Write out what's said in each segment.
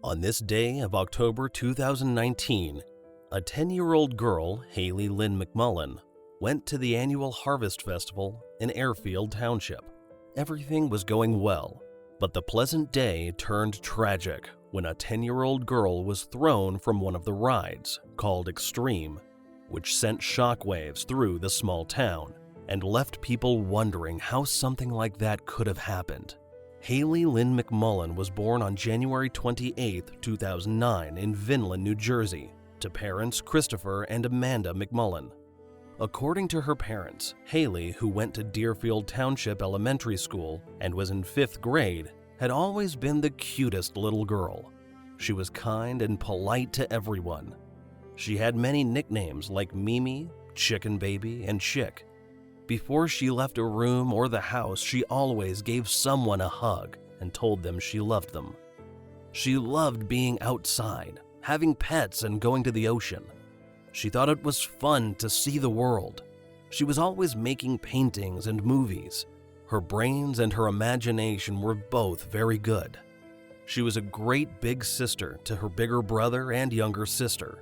On this day of October 2019, a 10-year-old girl, Hayley Lynn McMullen, went to the annual Harvest Festival in Airfield Township. Everything was going well, but the pleasant day turned tragic when a 10-year-old girl was thrown from one of the rides, called Extreme, which sent shockwaves through the small town and left people wondering how something like that could have happened. Hayley Lynn McMullen was born on January 28, 2009 in Vinland, New Jersey, to parents Christopher and Amanda McMullen. According to her parents, Hayley, who went to Deerfield Township Elementary School and was in 5th grade, had always been the cutest little girl. She was kind and polite to everyone. She had many nicknames like Mimi, Chicken Baby, and Chick. Before she left a room or the house, she always gave someone a hug and told them she loved them. She loved being outside, having pets, and going to the ocean. She thought it was fun to see the world. She was always making paintings and movies. Her brains and her imagination were both very good. She was a great big sister to her bigger brother and younger sister.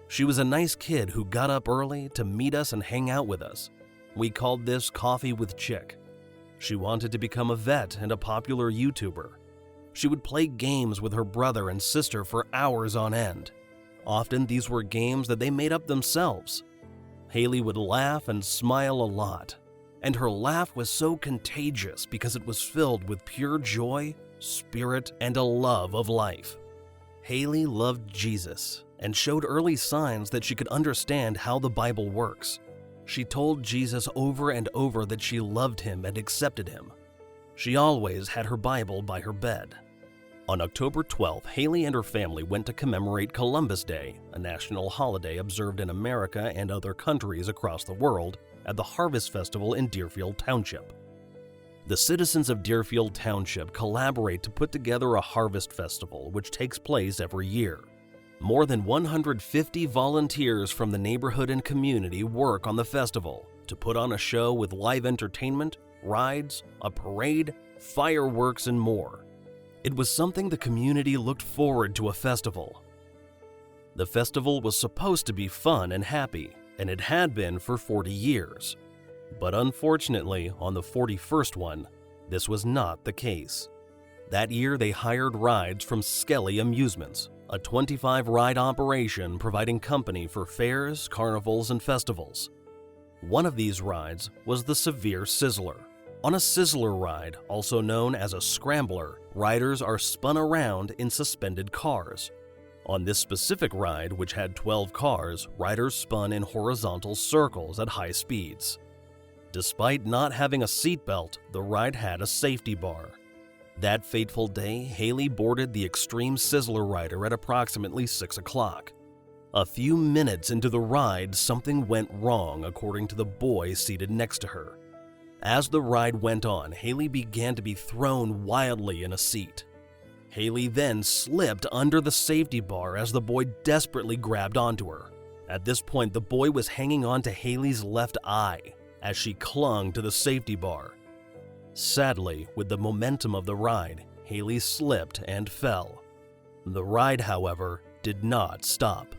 She was a nice kid who got up early to meet us and hang out with us. We called this Coffee with Chick. She wanted to become a vet and a popular YouTuber. She would play games with her brother and sister for hours on end. Often these were games that they made up themselves. Hayley would laugh and smile a lot, and her laugh was so contagious because it was filled with pure joy, spirit, and a love of life. Hayley loved Jesus and showed early signs that she could understand how the Bible works. She told Jesus over and over that she loved him and accepted him. She always had her Bible by her bed. On October 12th, Hayley and her family went to commemorate Columbus Day, a national holiday observed in America and other countries across the world, at the Harvest Festival in Deerfield Township. The citizens of Deerfield Township collaborate to put together a harvest festival which takes place every year. More than 150 volunteers from the neighborhood and community work on the festival to put on a show with live entertainment, rides, a parade, fireworks, and more. It was something the community looked forward to a festival. The festival was supposed to be fun and happy, and it had been for 40 years. But unfortunately, on the 41st one, this was not the case. That year, they hired rides from Skelly Amusements, a 25-ride operation providing company for fairs, carnivals, and festivals. One of these rides was the Severe Sizzler. On a Sizzler ride, also known as a scrambler, riders are spun around in suspended cars. On this specific ride, which had 12 cars, riders spun in horizontal circles at high speeds. Despite not having a seatbelt, the ride had a safety bar. That fateful day, Hayley boarded the Extreme Sizzler rider at approximately 6 o'clock. A few minutes into the ride, something went wrong according to the boy seated next to her. As the ride went on, Hayley began to be thrown wildly in a seat. Hayley then slipped under the safety bar as the boy desperately grabbed onto her. At this point, the boy was hanging on to Hayley's left eye as she clung to the safety bar. Sadly, with the momentum of the ride, Hayley slipped and fell. The ride, however, did not stop.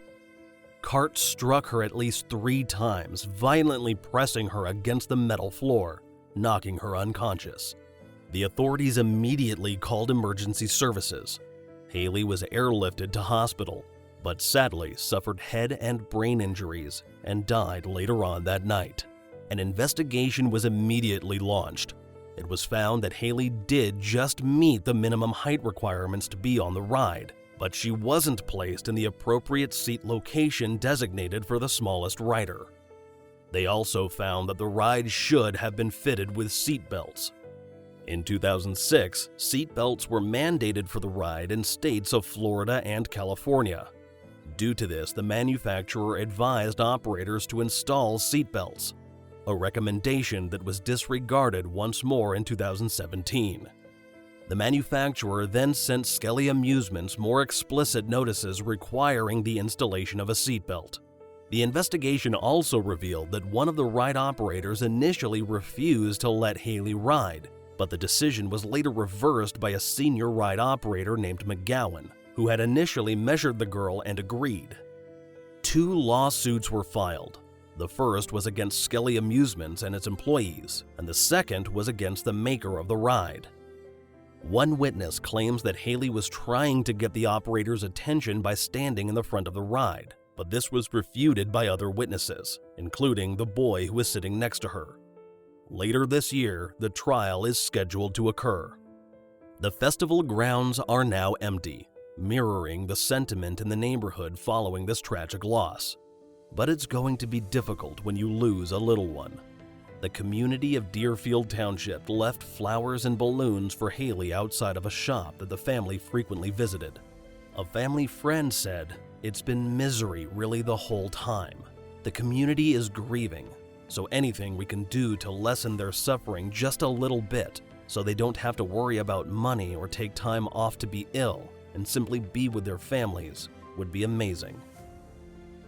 Cart struck her at least 3 times, violently pressing her against the metal floor, knocking her unconscious. The authorities immediately called emergency services. Hayley was airlifted to hospital, but sadly suffered head and brain injuries and died later on that night. An investigation was immediately launched. It was found that Hayley did just meet the minimum height requirements to be on the ride, but she wasn't placed in the appropriate seat location designated for the smallest rider. They also found that the ride should have been fitted with seat belts. In 2006, seat belts were mandated for the ride in states of Florida and California. Due to this, the manufacturer advised operators to install seat belts, a recommendation that was disregarded once more in 2017. The manufacturer then sent Skelly Amusements more explicit notices requiring the installation of a seatbelt. The investigation also revealed that one of the ride operators initially refused to let Hayley ride, but the decision was later reversed by a senior ride operator named McGowan, who had initially measured the girl and agreed. 2 lawsuits were filed. The first was against Skelly Amusements and its employees, and the second was against the maker of the ride. One witness claims that Hayley was trying to get the operator's attention by standing in the front of the ride, but this was refuted by other witnesses, including the boy who was sitting next to her. Later this year, the trial is scheduled to occur. The festival grounds are now empty, mirroring the sentiment in the neighborhood following this tragic loss. But it's going to be difficult when you lose a little one. The community of Airfield Township left flowers and balloons for Hayley outside of a shop that the family frequently visited. A family friend said, "It's been misery really the whole time. The community is grieving, so anything we can do to lessen their suffering just a little bit so they don't have to worry about money or take time off to be ill and simply be with their families would be amazing."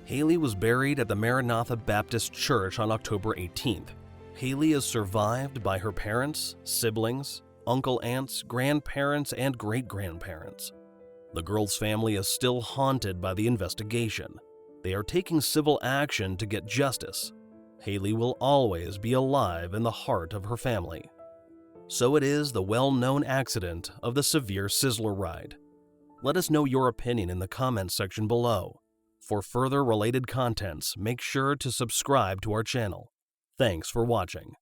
Hayley was buried at the Maranatha Baptist Church on October 18th. Hayley is survived by her parents, siblings, uncle, aunts, grandparents, and great-grandparents. The girl's family is still haunted by the investigation. They are taking civil action to get justice. Hayley will always be alive in the heart of her family. So it is the well-known accident of the Severe Sizzler ride. Let us know your opinion in the comments section below. For further related contents, make sure to subscribe to our channel. Thanks for watching.